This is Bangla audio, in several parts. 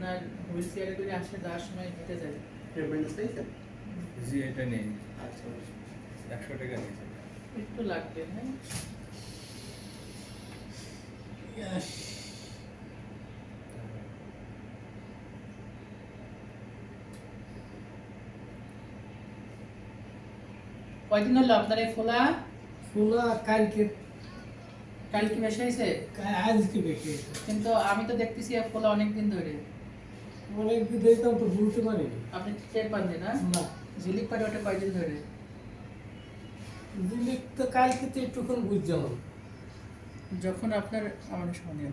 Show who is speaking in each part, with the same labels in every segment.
Speaker 1: না হুইল চেয়ারে করে আসলে যাওয়ার সময় হেঁটে যাবে।
Speaker 2: পেমেন্ট চাইছেন?
Speaker 3: জি এটা নেই,
Speaker 2: আচ্ছা
Speaker 3: 100 টাকা নিয়েছে।
Speaker 1: একটু লাগবে, হ্যাঁ। কয়দিন হলো আপনার এই ফোলা?
Speaker 4: ফুলা কালকে
Speaker 1: কাল কি বেশি হয়েছে?
Speaker 4: আজকে বেশি হয়েছে।
Speaker 1: কিন্তু আমি তো দেখতেছি এই ফোলা অনেকদিন ধরে।
Speaker 4: অনেক দেখতাম তো বলতে পারিনি।
Speaker 1: আপনি টের পান না?
Speaker 4: না
Speaker 1: ঝিলিক পারে ওটা কয়দিন ধরে?
Speaker 4: দিল্লি তো কালকে তো একটুক্ষণ বুঝলাম।
Speaker 1: যখন আপনার আমার শুনে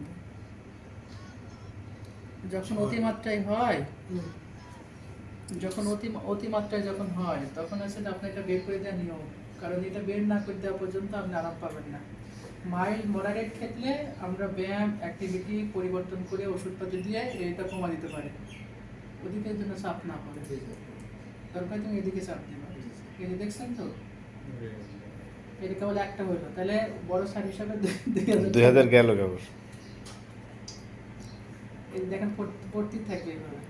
Speaker 1: যখন অতিমাত্রায় হয়, যখন অতিমাত্রায় যখন হয় তখন আসলে আপনার এটা বের করে দেওয়া নিয়ম, কারণ এটা বের না করে দেওয়া পর্যন্ত আপনি আরাম পাবেন না। মাইল্ড মডারেট ক্ষেত্রে আমরা ব্যায়াম অ্যাক্টিভিটি পরিবর্তন করে ওষুধপাতি দিয়ে এটা কমা দিতে পারি, ওদিকের জন্য চাপ না পড়ে। দরকার তুমি এদিকে চাপ দিবা। এই যে দেখছেন তো, এটা কেবল একটা হইলো, তাহলে বড় সার হিসাবে
Speaker 5: 2000 গেল কেবল।
Speaker 1: এই দেখেন পড়তে থাকবে এইভাবে।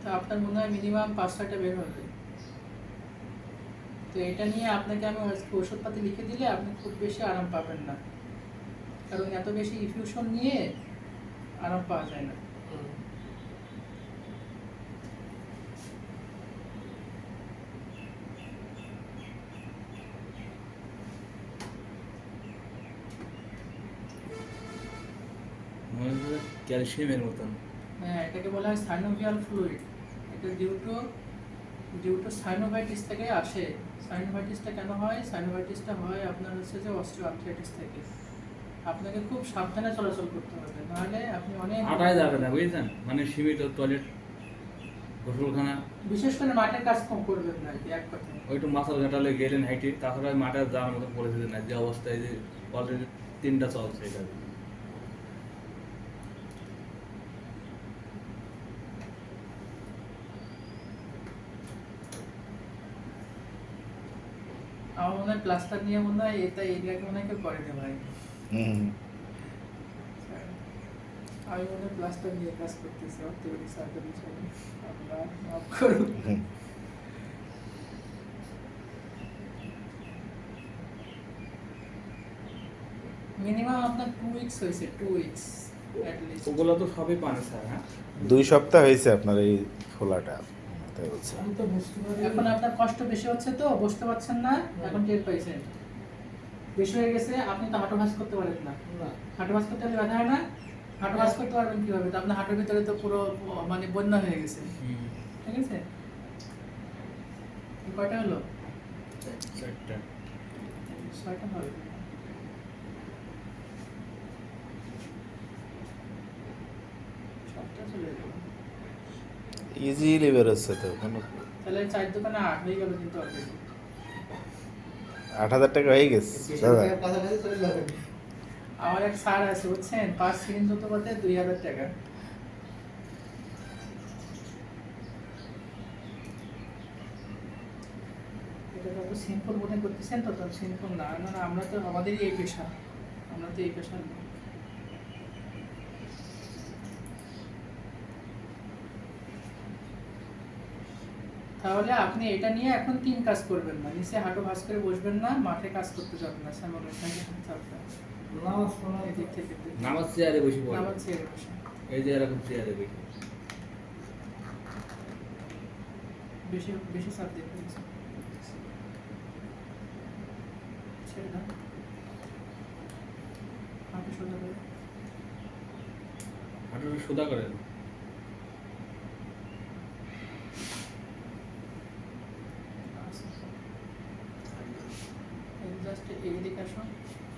Speaker 1: তো আপনার মনে হয় মিনিমাম 5-6টা বের হবে। তো এটা নিয়ে আপনাকে আমি আজকে ওষুধপাতি লিখে দিলে আপনি খুব বেশি আরাম পাবেন না, কারণ এত বেশি ইনফিউশন নিয়ে আরাম পাওয়া যায় না।
Speaker 3: মনে হচ্ছে ক্যালসিয়ামের মতন।
Speaker 1: হ্যাঁ, এটাকে বলা হয় সাইনোভিয়াল ফ্লুইড। এটা ডিউ টু সাইনোভাইটিস থেকে আসে। সাইনোভাইটিসটা কেন হয়? সাইনোভাইটিসটা হয় আপনার হচ্ছে যে অস্টিওআর্থ্রাইটিস থেকে। আপনাকে খুব সাবধানে চলাচল করতে হবে, নাহলে আপনি অনেক
Speaker 3: হাঁটাই যাবে না বুঝছেন, মানে সীমিত টয়লেট, গোসলখানা,
Speaker 1: বিশেষ করে মাঠের কাজ কম করবেন না, এক কথায়।
Speaker 3: ওইটু মাথার ঘাটালে গেলেন হাইটে, তাছাড়া মাঠে যাওয়ার মতো পরিস্থিতি না, যে অবস্থায় যে অলরেডি 3টা চলছে এটা।
Speaker 1: আমার মনে হয় প্লাস্টার নিয়ে মনে হয় এটা এরিয়াকে মনে হয় কেউ করে না ভাই।
Speaker 5: হুম।
Speaker 1: আমি মনে হয় প্লাস্টার নিয়ে কাজ করতেছি, অর্থোপেডিক সার্জারি হিসেবে। আল্লাহ মাফ করুন। মিনিমাম আপনার 2 উইকস হয়েছে, 2 উইকস অ্যাট লিস্ট।
Speaker 3: ওগুলো তো সবই পানি স্যার। হ্যাঁ
Speaker 5: 2 সপ্তাহ হয়েছে আপনার এই ফোলাটা, তাই বলছে।
Speaker 4: আমি তো বুঝতে পারি
Speaker 1: এখন আপনার কষ্ট বেশি হচ্ছে তো, বসতে পারছেন না, এখন টের পাইছেন বেশি হয়ে গেছে। আপনি তো হাঁটু ভাঁজ করতে পারেন না।
Speaker 4: না
Speaker 1: হাঁটু ভাঁজ করতে হলে ব্যথা হয় না? হাঁটু ভাঁজ করতে পারবেন কিভাবে? তো আপনার হাঁটুর ভিতরে তো পুরো মানে বন্যা হয়ে গেছে, ঠিক আছে? কয়টা হলো?
Speaker 3: 4টা।
Speaker 1: 6টা হবে। সবটা চলে গেল।
Speaker 5: ইজিলি বেরোচ্ছে তো কোনো।
Speaker 1: তাহলে 4 দোকানে 8 হয়ে গেল কিন্তু অলরেডি।
Speaker 5: 8000 টাকা হয়ে গেছে দাদা।
Speaker 2: কাছাকাছি চলে যাবেন।
Speaker 1: আমার এক স্যার আছে বুঝছেন, 5 সিরিঞ্জ হতে পারতে 2000 টাকা। এটা কত সিম্পল মনে করতেছেন তো, তত সিম্পল না। না না, আমরা তো আমাদেরই এই পেশা, আমরা তো এই পেশা না। তাহলে আপনি এটা নিয়ে এখন 3 কাজ করবেন না, নিচে হাঁটু ভাঁজ করে বসবেন না, মাঠে কাজ করতে যাবেন না,
Speaker 4: নামাজ পড়া
Speaker 1: এদিক থেকে
Speaker 3: নামাজ চেয়ারে বসে পড়ে,
Speaker 1: নামাজ ছেড়ে বসে।
Speaker 3: এই যে এরকম চেয়ারে বসে।
Speaker 1: বেশি বেশি চাপ দিয়ে ফেলেছে। ছেড়ে দাও, হাঁটু সোজা করে।
Speaker 3: হাঁটুটা সোজা করেন।
Speaker 1: জাস্ট এইদিকে আসো।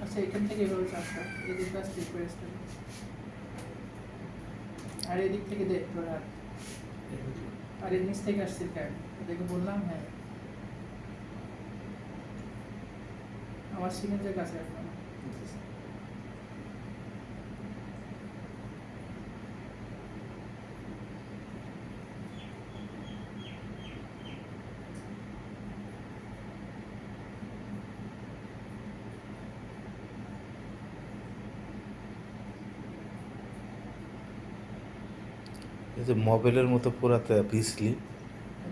Speaker 1: আচ্ছা, এখান থেকে এভাবে চাপটা, এদিক জাস্ট রিকোয়েস্ট। আর এদিক থেকে দেখ তোর হাত, আর এর নিচ থেকে আসছে ক্যাড, দেখে বললাম। হ্যাঁ, আমার সিরিঞ্জের কাছে এখন
Speaker 5: যে মোবাইলের মতো পুরাতে পিছলি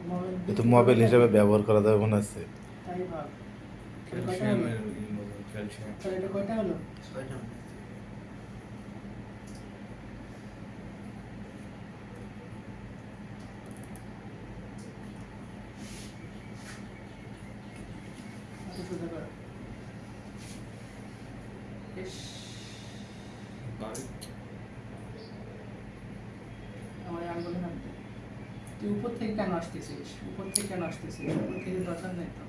Speaker 1: মোবাইল
Speaker 5: এ তো মোবাইল হিসাবে ব্যবহার করা যাবে মনে আছে।
Speaker 1: তাই ভাব।
Speaker 3: ক্যালসিয়ামের ক্যালসিয়াম
Speaker 1: তাহলে এটা কয়টা হলো?
Speaker 2: 6টা।
Speaker 1: আচ্ছা, সোজা করো। ইস, আমার এই আঙ্গুলে হাত দে। তুই উপর থেকে কেন আসতেছিস? উপর থেকে কেন আসতেছিস? উপর থেকে দরকার নেই তো।